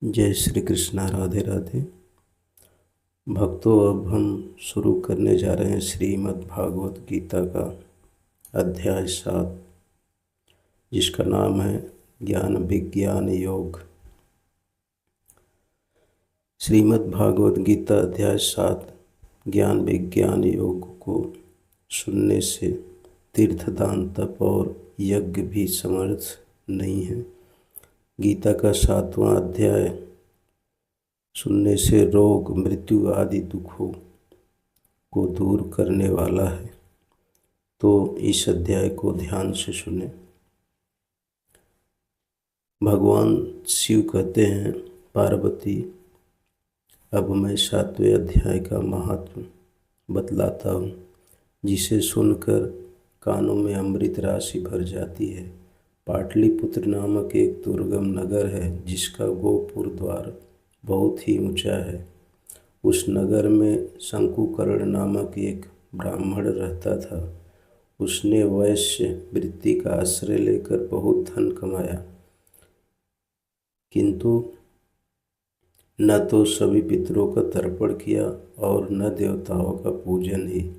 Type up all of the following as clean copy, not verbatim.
जय श्री कृष्णा। राधे राधे भक्तों, अब हम शुरू करने जा रहे हैं श्रीमद् भागवत गीता का अध्याय 7, जिसका नाम है ज्ञान विज्ञान योग। श्रीमद् भागवत गीता अध्याय 7 ज्ञान विज्ञान योग को सुनने से तीर्थदान, तप और यज्ञ भी समर्थ नहीं है। गीता का 7वां अध्याय सुनने से रोग, मृत्यु आदि दुखों को दूर करने वाला है, तो इस अध्याय को ध्यान से सुने। भगवान शिव कहते हैं, पार्वती, अब मैं 7वें अध्याय का महत्व बतलाता हूँ, जिसे सुनकर कानों में अमृत राशि भर जाती है। पाटलिपुत्र नामक एक दुर्गम नगर है, जिसका गोपुर द्वार बहुत ही ऊंचा है। उस नगर में शंकुकर्ण नामक एक ब्राह्मण रहता था। उसने वैश्य वृत्ति का आश्रय लेकर बहुत धन कमाया, किंतु न तो सभी पितरों का तर्पण किया और न देवताओं का पूजन ही।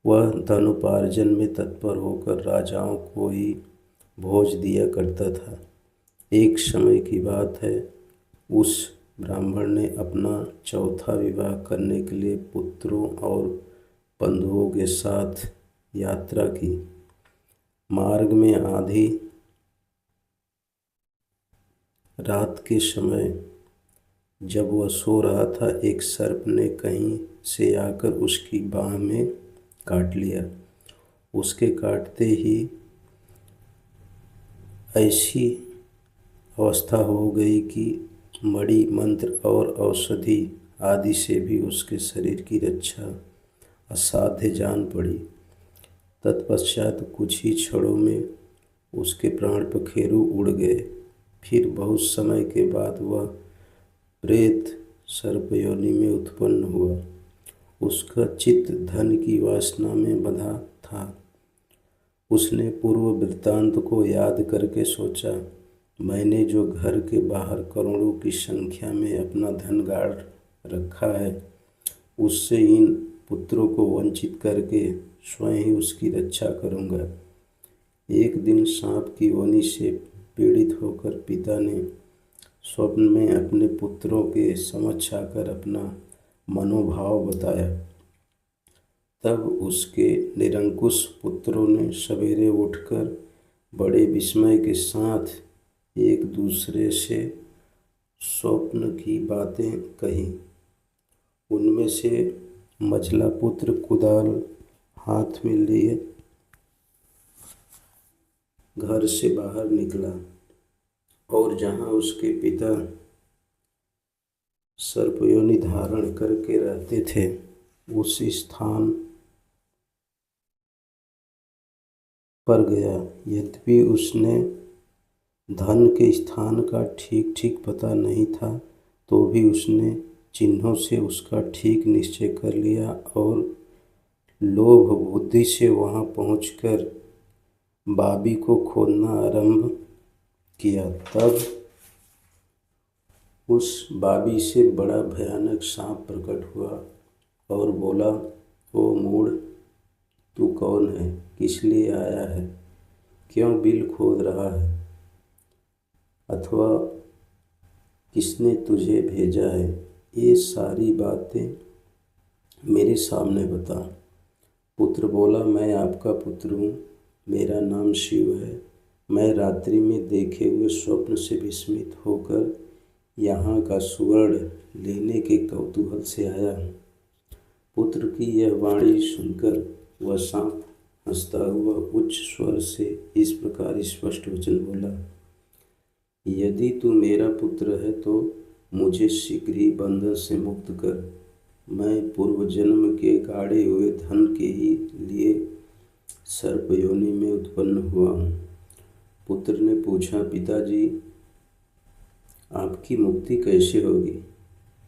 वह धनोपार्जन में तत्पर होकर राजाओं को ही भोज दिया करता था। एक समय की बात है, उस ब्राह्मण ने अपना चौथा विवाह करने के लिए पुत्रों और बंधुओं के साथ यात्रा की। मार्ग में आधी रात के समय जब वह सो रहा था, एक सर्प ने कहीं से आकर उसकी बाह में काट लिया। उसके काटते ही ऐसी अवस्था हो गई कि मणि, मंत्र और औषधि आदि से भी उसके शरीर की रक्षा असाध्य जान पड़ी। तत्पश्चात कुछ ही क्षणों में उसके प्राण पखेरु उड़ गए। फिर बहुत समय के बाद वह प्रेत सर्पयोनि में उत्पन्न हुआ। उसका चित्त धन की वासना में बंधा था। उसने पूर्व वृत्तांत को याद करके सोचा, मैंने जो घर के बाहर करोड़ों की संख्या में अपना धन गाड़ रखा है, उससे इन पुत्रों को वंचित करके स्वयं ही उसकी रक्षा करूँगा। एक दिन सांप की योनि से पीड़ित होकर पिता ने स्वप्न में अपने पुत्रों के समक्ष आकर अपना मनोभाव बताया। तब उसके निरंकुश पुत्रों ने सवेरे उठकर बड़े विस्मय के साथ एक दूसरे से स्वप्न की बातें कही। उनमें से मझला पुत्र कुदाल हाथ में लिए घर से बाहर निकला और जहाँ उसके पिता सर्पयोनि धारण करके रहते थे, उस स्थान पर गया। यद्यपि उसने धन के स्थान का ठीक ठीक पता नहीं था, तो भी उसने चिन्हों से उसका ठीक निश्चय कर लिया और लोभ बुद्धि से वहां पहुंचकर बाबी को खोदना आरंभ किया। तब उस बाबी से बड़ा भयानक सांप प्रकट हुआ और बोला, ओ मूढ़, तू कौन है? किस लिए आया है? क्यों बिल खोद रहा है? अथवा किसने तुझे भेजा है? ये सारी बातें मेरे सामने बता। पुत्र बोला, मैं आपका पुत्र हूँ, मेरा नाम शिव है। मैं रात्रि में देखे हुए स्वप्न से विस्मित होकर यहाँ का सुवर्ण लेने के कौतूहल से आया हूँ। पुत्र की यह वाणी सुनकर वह सांप हंसता हुआ उच्च स्वर से इस प्रकार स्पष्ट वचन बोला, यदि तू मेरा पुत्र है तो मुझे शीघ्र ही बंधन से मुक्त कर। मैं पूर्व जन्म के गाड़े हुए धन के ही लिए सर्पयोनि में उत्पन्न हुआ हूँ। पुत्र ने पूछा, पिताजी, आपकी मुक्ति कैसे होगी?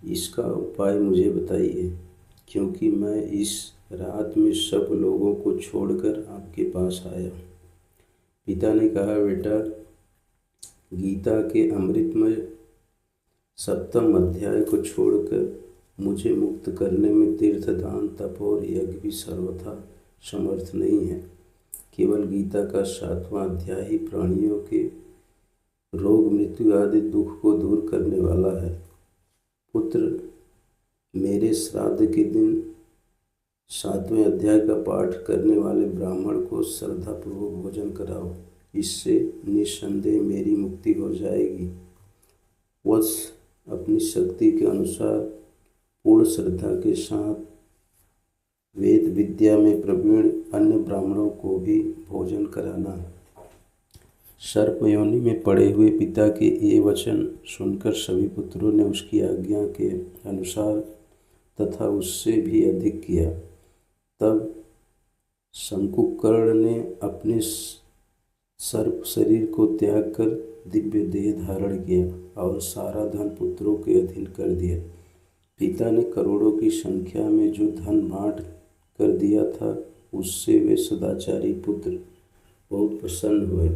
इसका उपाय मुझे बताइए, क्योंकि मैं इस रात में सब लोगों को छोड़कर आपके पास आया हूँ। पिता ने कहा, बेटा, गीता के अमृतमय सप्तम अध्याय को छोड़कर मुझे मुक्त करने में तीर्थ, दान, तप और यज्ञ भी सर्वथा समर्थ नहीं है। केवल गीता का 7वां अध्याय ही प्राणियों के रोग, मृत्यु आदि दुख को दूर करने वाला है। पुत्र, मेरे श्राद्ध के दिन 7वें अध्याय का पाठ करने वाले ब्राह्मण को श्रद्धापूर्वक भोजन कराओ। इससे निस्संदेह मेरी मुक्ति हो जाएगी। वत्स, अपनी शक्ति के अनुसार पूर्ण श्रद्धा के साथ वेद विद्या में प्रवीण अन्य ब्राह्मणों को भी भोजन कराना। सर्प योनि में पड़े हुए पिता के ये वचन सुनकर सभी पुत्रों ने उसकी आज्ञा के अनुसार तथा उससे भी अधिक किया। तब शंकुकर्ण ने अपने सर्प शरीर को त्याग कर दिव्य देह धारण किया और सारा धन पुत्रों के अधीन कर दिया। पिता ने करोड़ों की संख्या में जो धन बांट कर दिया था, उससे वे सदाचारी पुत्र बहुत प्रसन्न हुए।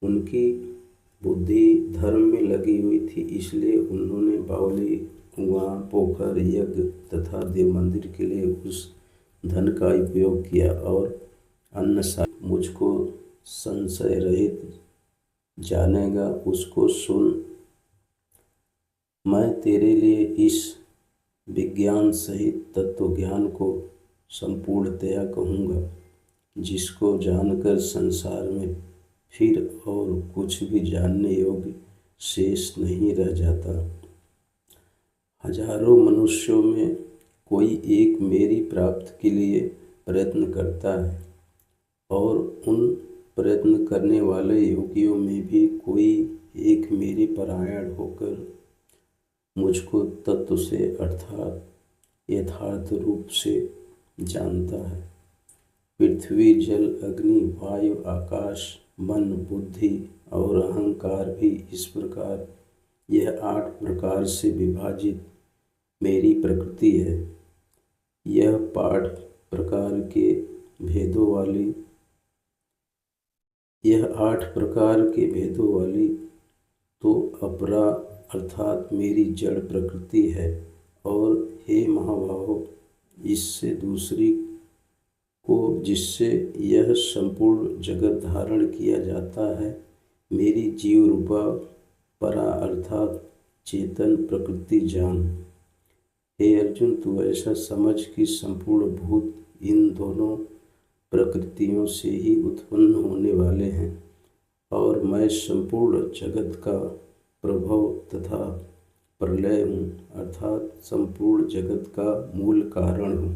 उनकी बुद्धि धर्म में लगी हुई थी, इसलिए उन्होंने बावली, कुआं, पोखर, यज्ञ तथा देव मंदिर के लिए उस धन का उपयोग किया और अन्न मुझको संशय रहित जानेगा, उसको सुन। मैं तेरे लिए इस विज्ञान सहित तत्व ज्ञान को संपूर्णतया कहूँगा, जिसको जानकर संसार में फिर और कुछ भी जानने योग्य शेष नहीं रह जाता। हजारों मनुष्यों में कोई एक मेरी प्राप्ति के लिए प्रयत्न करता है और उन प्रयत्न करने वाले योगियों में भी कोई एक मेरे परायण होकर मुझको तत्व से अर्थात यथार्थ रूप से जानता है। पृथ्वी, जल, अग्नि, वायु, आकाश, मन, बुद्धि और अहंकार भी इस प्रकार यह 8 प्रकार से विभाजित मेरी प्रकृति है। यह 8 प्रकार के भेदों वाली तो अपरा अर्थात मेरी जड़ प्रकृति है। और हे महाबाहो, इससे दूसरी को जिससे यह संपूर्ण जगत धारण किया जाता है, मेरी जीव रूपा परा अर्थात चेतन प्रकृति जान। हे अर्जुन, तू ऐसा समझ कि संपूर्ण भूत इन दोनों प्रकृतियों से ही उत्पन्न होने वाले हैं और मैं संपूर्ण जगत का प्रभव तथा प्रलय हूँ, अर्थात संपूर्ण जगत का मूल कारण हूँ।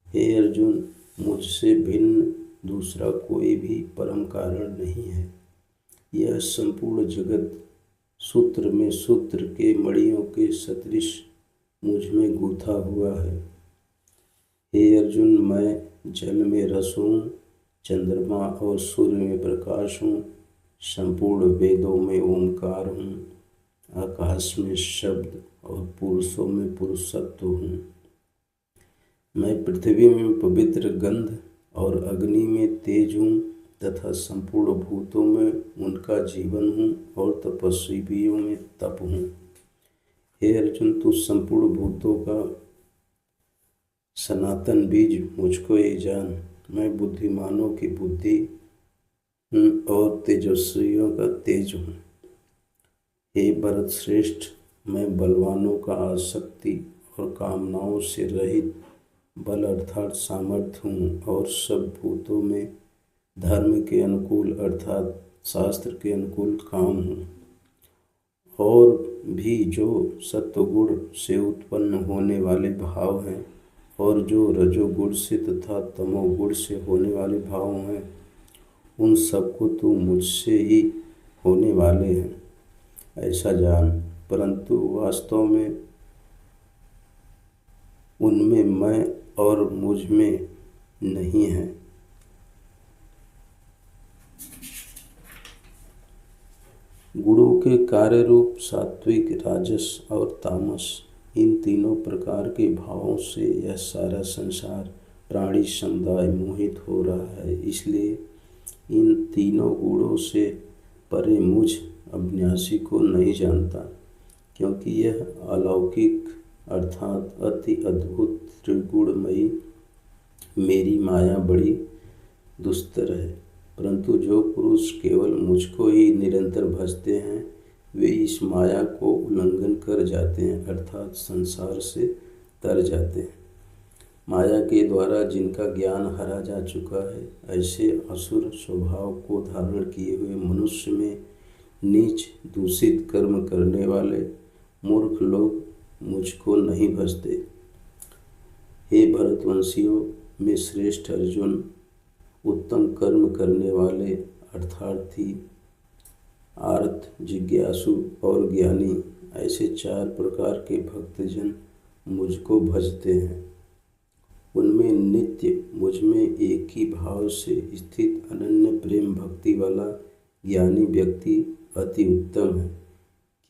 हे अर्जुन, मुझसे भिन्न दूसरा कोई भी परम कारण नहीं है। यह संपूर्ण जगत सूत्र में सूत्र के मणियों के सदृश मुझ में गूथा हुआ है। हे अर्जुन, मैं जल में रस हूँ, चंद्रमा और सूर्य में प्रकाश हूँ, संपूर्ण वेदों में ओंकार हूँ, आकाश में शब्द और पुरुषों में पुरुषत्व हूँ। मैं पृथ्वी में पवित्र गंध और अग्नि में तेज हूँ तथा संपूर्ण भूतों में उनका जीवन हूँ और तपस्वियों में तप हूँ। हे अर्जुन, तू संपूर्ण भूतों का सनातन बीज मुझको ये जान। मैं बुद्धिमानों की बुद्धि हूँ और तेजस्वियों का तेज हूँ। हे भरत श्रेष्ठ, मैं बलवानों का आसक्ति और कामनाओं से रहित बल अर्थात सामर्थ्य हूँ और सब भूतों में धर्म के अनुकूल अर्थात शास्त्र के अनुकूल काम हूँ। और भी जो सत्वगुण से उत्पन्न होने वाले भाव हैं और जो रजोगुण से तथा तमोगुण से होने वाले भाव हैं, उन सबको तो मुझसे ही होने वाले हैं, ऐसा जान। परंतु वास्तव में उनमें मैं और मुझ में नहीं है। गुणों के कार्य रूप सात्विक, राजस और तामस, इन तीनों प्रकार के भावों से यह सारा संसार प्राणी समुदाय मोहित हो रहा है। इसलिए इन तीनों गुणों से परे मुझ अविनाशी को नहीं जानता, क्योंकि यह अलौकिक अर्थात अति अद्भुत त्रिगुणमयी मेरी माया बड़ी दुस्तर है। परंतु जो पुरुष केवल मुझको ही निरंतर भजते हैं, वे इस माया को उल्लंघन कर जाते हैं, अर्थात संसार से तर जाते हैं। माया के द्वारा जिनका ज्ञान हरा जा चुका है, ऐसे असुर स्वभाव को धारण किए हुए मनुष्य में नीच दूषित कर्म करने वाले मूर्ख लोग मुझको नहीं भजते। हे भरतवंशियों में श्रेष्ठ अर्जुन, उत्तम कर्म करने वाले अर्थार्थी, आर्त, जिज्ञासु और ज्ञानी, ऐसे 4 प्रकार के भक्तजन मुझको भजते हैं। उनमें नित्य मुझ में एक ही भाव से स्थित अनन्य प्रेम भक्ति वाला ज्ञानी व्यक्ति अति उत्तम है,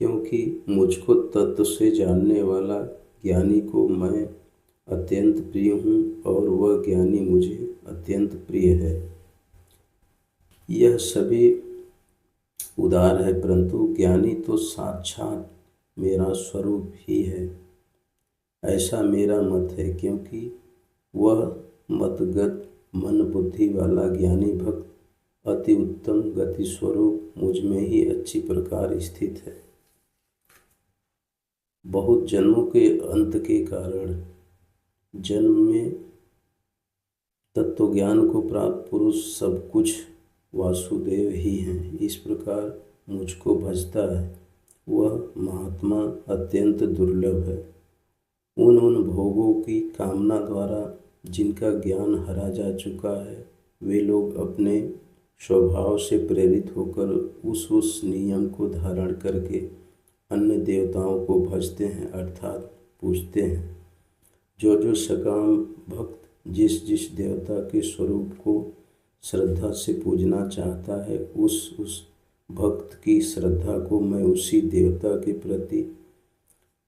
क्योंकि मुझको तत्व से जानने वाला ज्ञानी को मैं अत्यंत प्रिय हूँ और वह ज्ञानी मुझे अत्यंत प्रिय है। यह सभी उदार है, परंतु ज्ञानी तो साक्षात मेरा स्वरूप ही है, ऐसा मेरा मत है, क्योंकि वह मतगत मन बुद्धि वाला ज्ञानी भक्त अति उत्तम गति स्वरूप मुझ में ही अच्छी प्रकार स्थित है। बहुत जन्मों के अंत के कारण जन्म में तत्वज्ञान को प्राप्त पुरुष सब कुछ वासुदेव ही हैं। इस प्रकार मुझको भजता है, वह महात्मा अत्यंत दुर्लभ है। उन भोगों की कामना द्वारा जिनका ज्ञान हरा जा चुका है, वे लोग अपने स्वभाव से प्रेरित होकर उस नियम को धारण करके अन्य देवताओं को भजते हैं, अर्थात पूजते हैं। जो सकाम भक्त जिस देवता के स्वरूप को श्रद्धा से पूजना चाहता है, उस भक्त की श्रद्धा को मैं उसी देवता के प्रति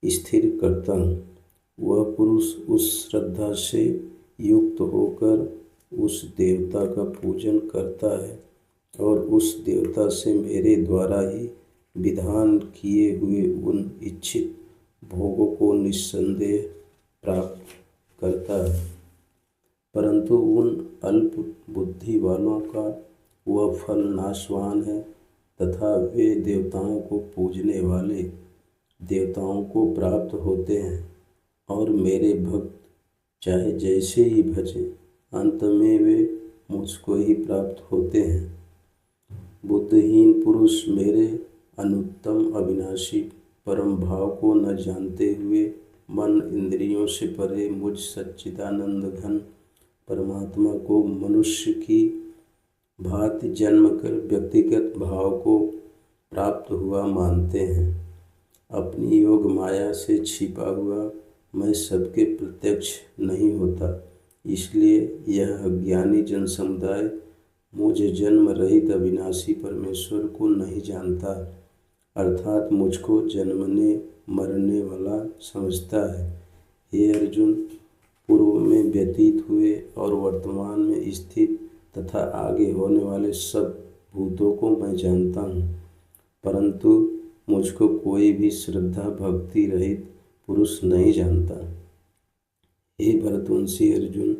स्थिर करता हूँ। वह पुरुष उस श्रद्धा से युक्त होकर उस देवता का पूजन करता है और उस देवता से मेरे द्वारा ही विधान किए हुए उन इच्छित भोगों को निस्संदेह प्राप्त करता है। परंतु उन अल्प बुद्धि वालों का वह फल नाशवान है तथा वे देवताओं को पूजने वाले देवताओं को प्राप्त होते हैं और मेरे भक्त चाहे जैसे ही भजें, अंत में वे मुझको ही प्राप्त होते हैं। बुद्धिहीन पुरुष मेरे अनुत्तम अविनाशी परम भाव को न जानते हुए मन इंद्रियों से परे मुझ सच्चिदानंद घन परमात्मा को मनुष्य की भांति जन्म कर व्यक्तिगत भाव को प्राप्त हुआ मानते हैं। अपनी योग माया से छिपा हुआ मैं सबके प्रत्यक्ष नहीं होता, इसलिए यह अज्ञानी जन समुदाय मुझे जन्म रहित अविनाशी परमेश्वर को नहीं जानता, अर्थात मुझको जन्मने मरने वाला समझता है। हे अर्जुन, पूर्व में व्यतीत हुए और वर्तमान में स्थित तथा आगे होने वाले सब भूतों को मैं जानता हूँ, परंतु मुझको कोई भी श्रद्धा भक्ति रहित पुरुष नहीं जानता। हे भरतवंशी अर्जुन,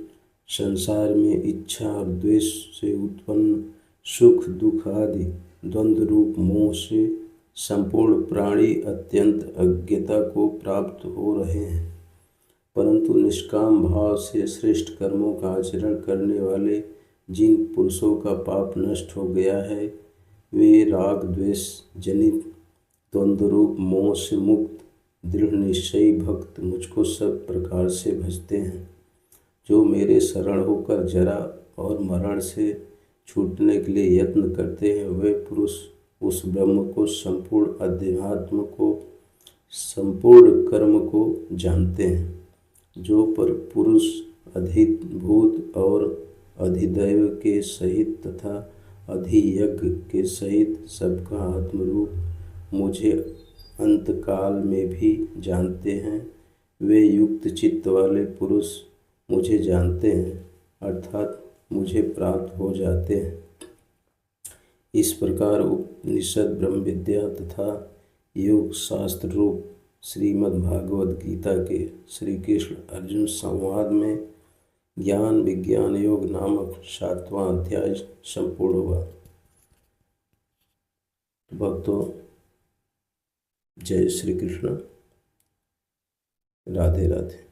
संसार में इच्छा और द्वेष से उत्पन्न सुख दुख आदि द्वंद्व रूप मोह से संपूर्ण प्राणी अत्यंत अज्ञता को प्राप्त हो रहे हैं, परंतु निष्काम भाव से श्रेष्ठ कर्मों का आचरण करने वाले जिन पुरुषों का पाप नष्ट हो गया है, वे राग द्वेष जनित द्वंद्व रूप मोह से मुक्त दृढ़ निश्चयी भक्त मुझको सब प्रकार से भजते हैं। जो मेरे शरण होकर जरा और मरण से छूटने के लिए यत्न करते हैं, वे पुरुष उस ब्रह्म को, संपूर्ण अध्यात्म को, संपूर्ण कर्म को जानते हैं। जो पर पुरुष अधिभूत और अधिदैव के सहित तथा अधियज्ञ के सहित सबका आत्मरूप मुझे अंतकाल में भी जानते हैं, वे युक्त चित्त वाले पुरुष मुझे जानते हैं, अर्थात मुझे प्राप्त हो जाते हैं। इस प्रकार उपनिषद ब्रह्म विद्या तथा योग शास्त्र रूप श्रीमद् भागवत गीता के श्री कृष्ण अर्जुन संवाद में ज्ञान विज्ञान योग नामक 7वां अध्याय संपूर्ण हुआ। भक्तों, जय श्री कृष्ण, राधे राधे।